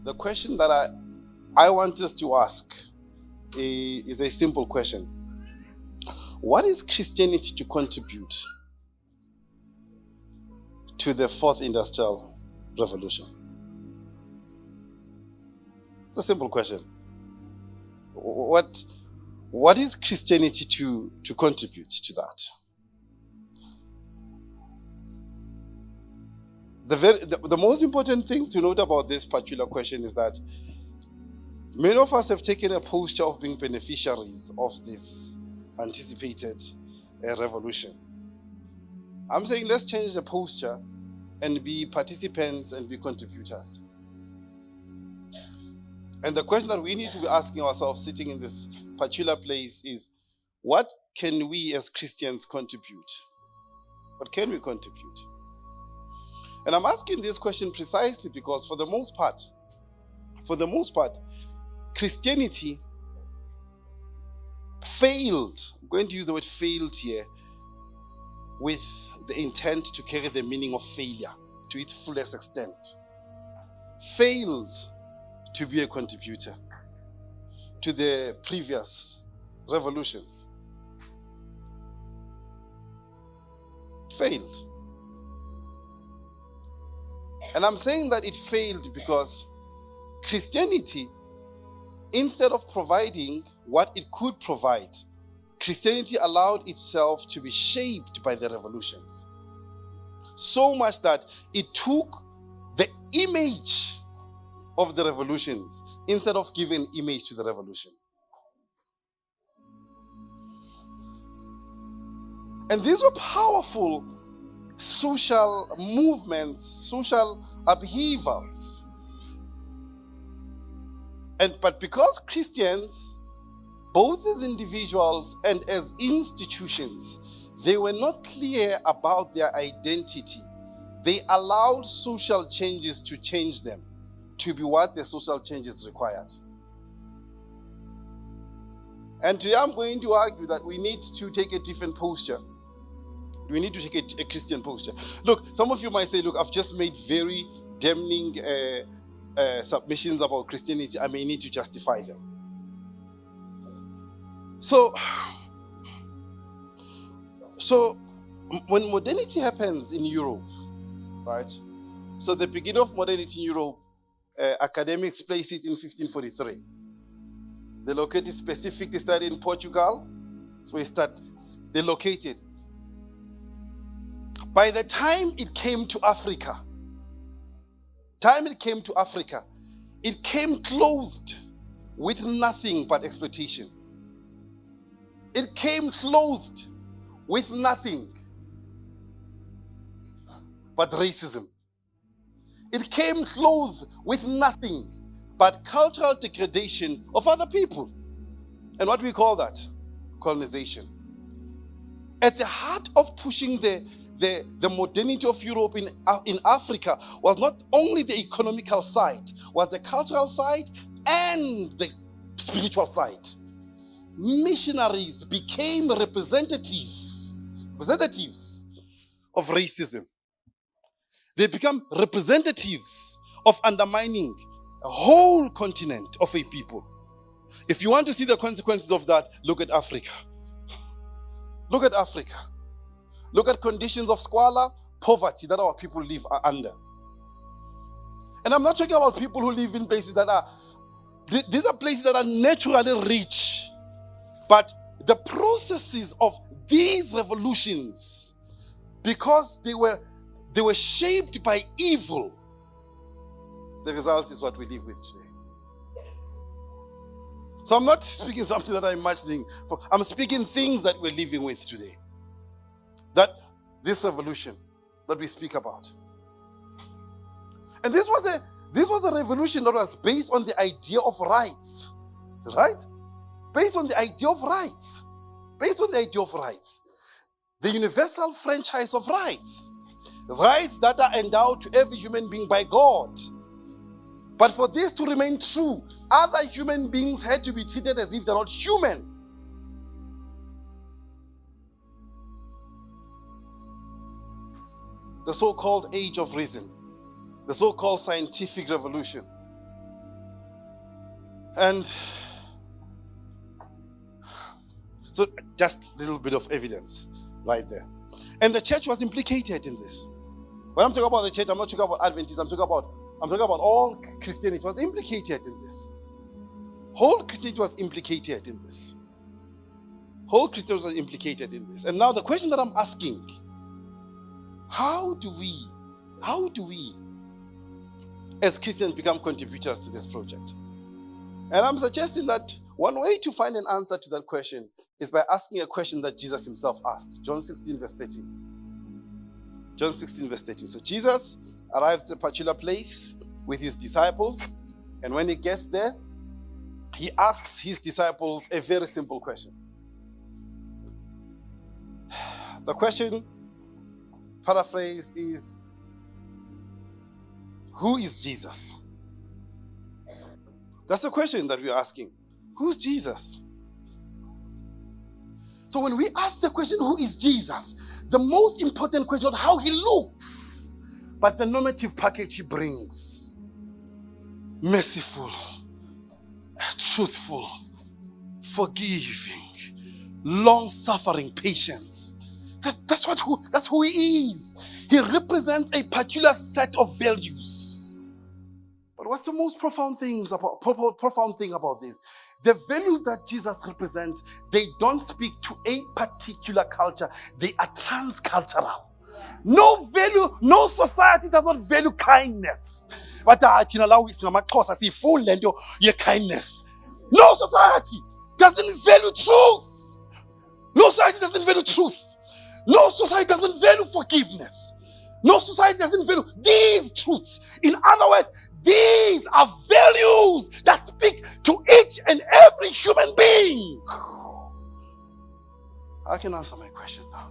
The question that I want us to ask is a simple question. What is Christianity to contribute to the fourth industrial revolution? It's a simple question. What is Christianity to contribute to that? The most important thing to note about this particular question is that many of us have taken a posture of being beneficiaries of this anticipated revolution. I'm saying let's change the posture and be participants and be contributors. And the question that we need to be asking ourselves sitting in this particular place is, what can we as Christians contribute? What can we contribute? And I'm asking this question precisely because for the most part, Christianity failed, I'm going to use the word failed here, with the intent to carry the meaning of failure to its fullest extent. Failed to be a contributor to the previous revolutions. It failed. And I'm saying that it failed because Christianity, instead of providing what it could provide, Christianity allowed itself to be shaped by the revolutions. So much that it took the image of the revolutions instead of giving image to the revolution. And these were powerful social movements, social upheavals. But because Christians, both as individuals and as institutions, they were not clear about their identity, they allowed social changes to change them to be what the social changes required. And today I'm going to argue that we need to take a different posture. We need to take a Christian posture. Look, some of you might say, look, I've just made very damning submissions about Christianity. I may need to justify them. So when modernity happens in Europe, right? So the beginning of modernity in Europe, academics place it in 1543. They located specifically studied in Portugal. So they located. By the time it came to Africa, it came clothed with nothing but exploitation. It came clothed with nothing but racism. It came clothed with nothing but cultural degradation of other people. And what we call that? Colonization. At the heart of pushing the modernity of Europe in Africa was not only the economical side, was the cultural side and the spiritual side. Missionaries became representatives of racism. They become representatives of undermining a whole continent of a people. If you want to see the consequences of that, look at Africa. Look at Africa. Look at conditions of squalor, poverty that our people live under. And I'm not talking about people who live in places that are, these are places that are naturally rich. But the processes of these revolutions, because they were shaped by evil, the result is what we live with today. So I'm not speaking something that I'm imagining. I'm speaking things that we're living with today. That this revolution that we speak about. And this was a revolution that was based on the idea of rights. Right? Based on the idea of rights. Based on the idea of rights. The universal franchise of rights. Rights that are endowed to every human being by God. But for this to remain true, other human beings had to be treated as if they're not human. The so-called age of reason, the so-called scientific revolution, And so just a little bit of evidence right there. And the church was implicated in this. When I'm talking about the church, I'm not talking about Adventists, I'm talking about all Christianity was implicated in this. Whole Christianity was implicated in this. Whole Christianity was implicated in this. And now the question that I'm asking, how do we as Christians become contributors to this project? And I'm suggesting that one way to find an answer to that question is by asking a question that Jesus himself asked. John 16 verse 13. John 16 verse 13. So Jesus arrives at a particular place with his disciples, and when he gets there, he asks his disciples a very simple question. The question, paraphrase, is, who is Jesus? That's the question that we're asking. Who's Jesus? So when we ask the question, who is Jesus? The most important question is not how he looks, but the normative package he brings. Merciful, truthful, forgiving, long-suffering, patience. That's who he is. He represents a particular set of values. But what's the most profound thing about this? The values that Jesus represents, they don't speak to a particular culture. They are transcultural. No society does not value kindness. But kindness. No society doesn't value truth. No society doesn't value truth. No society doesn't value forgiveness. No society doesn't value these truths. In other words, these are values that speak to each and every human being. I can answer my question now.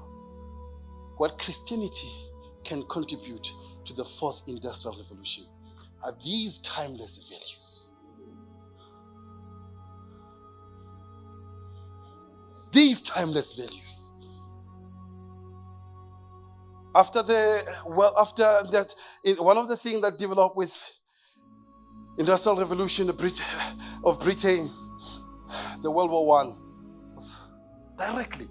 What Christianity can contribute to the fourth industrial revolution are these timeless values. These timeless values. After that, one of the things that developed with Industrial Revolution of Britain, the World War I, was directly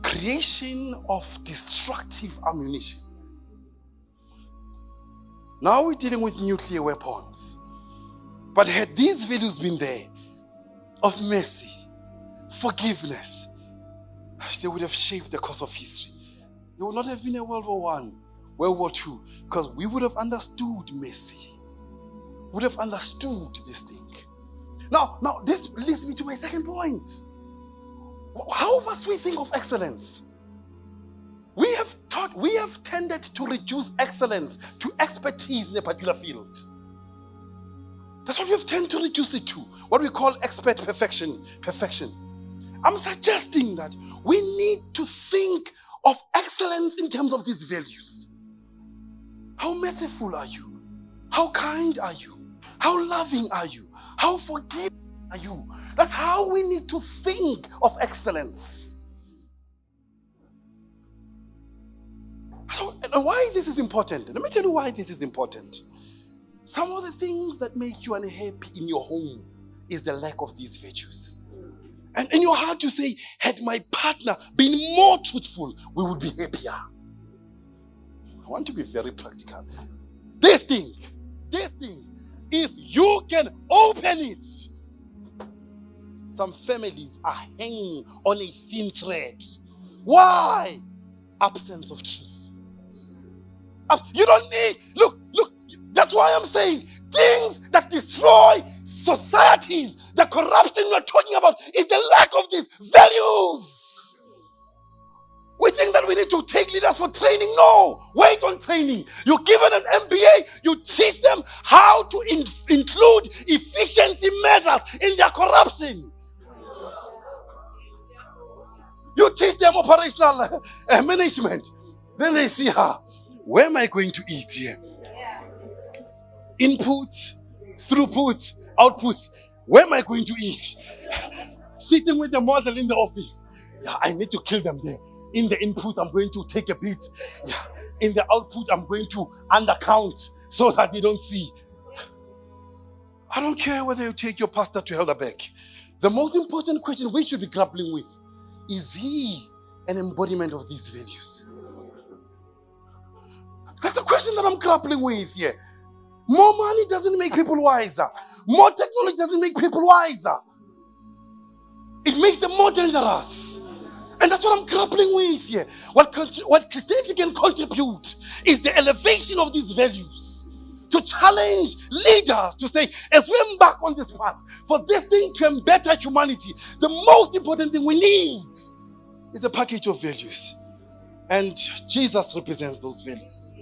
creation of destructive ammunition. Now we're dealing with nuclear weapons. But had these values been there, of mercy, forgiveness, they would have shaped the course of history. There would not have been a World War I, World War II, because we would have understood mercy. Would have understood this thing. Now, this leads me to my second point. How must we think of excellence? We have tended to reduce excellence to expertise in a particular field. That's what we have tended to reduce it to. What we call expert perfection. I'm suggesting that we need to think of excellence in terms of these values. How merciful are you? How kind are you? How loving are you? How forgiving are you? That's how we need to think of excellence. So, and why this is important? Let me tell you why this is important. Some of the things that make you unhappy in your home is the lack of these virtues. And in your heart you say, had my partner been more truthful, we would be happier. I want to be very practical. This thing, if you can open it, some families are hanging on a thin thread. Why? Absence of truth. You don't need, look, that's why I'm saying things that destroy societies, the corruption we're talking about is the lack of these values. We think that we need to take leaders for training. No, wait on training. You're given an MBA, you teach them how to include efficiency measures in their corruption. You teach them operational management. Then they see, where am I going to eat here? Inputs, throughputs, outputs. Where am I going to eat? Sitting with the model in the office. Yeah, I need to kill them there. In the inputs, I'm going to take a bit. Yeah. In the output, I'm going to undercount so that they don't see. I don't care whether you take your pastor to Helderbeck. The most important question we should be grappling with, is he an embodiment of these values? That's the question that I'm grappling with here. More money doesn't make people wiser. More technology doesn't make people wiser. It makes them more dangerous. And that's what I'm grappling with here. What Christianity can contribute is the elevation of these values. To challenge leaders to say, as we embark on this path, for this thing to better humanity, the most important thing we need is a package of values. And Jesus represents those values.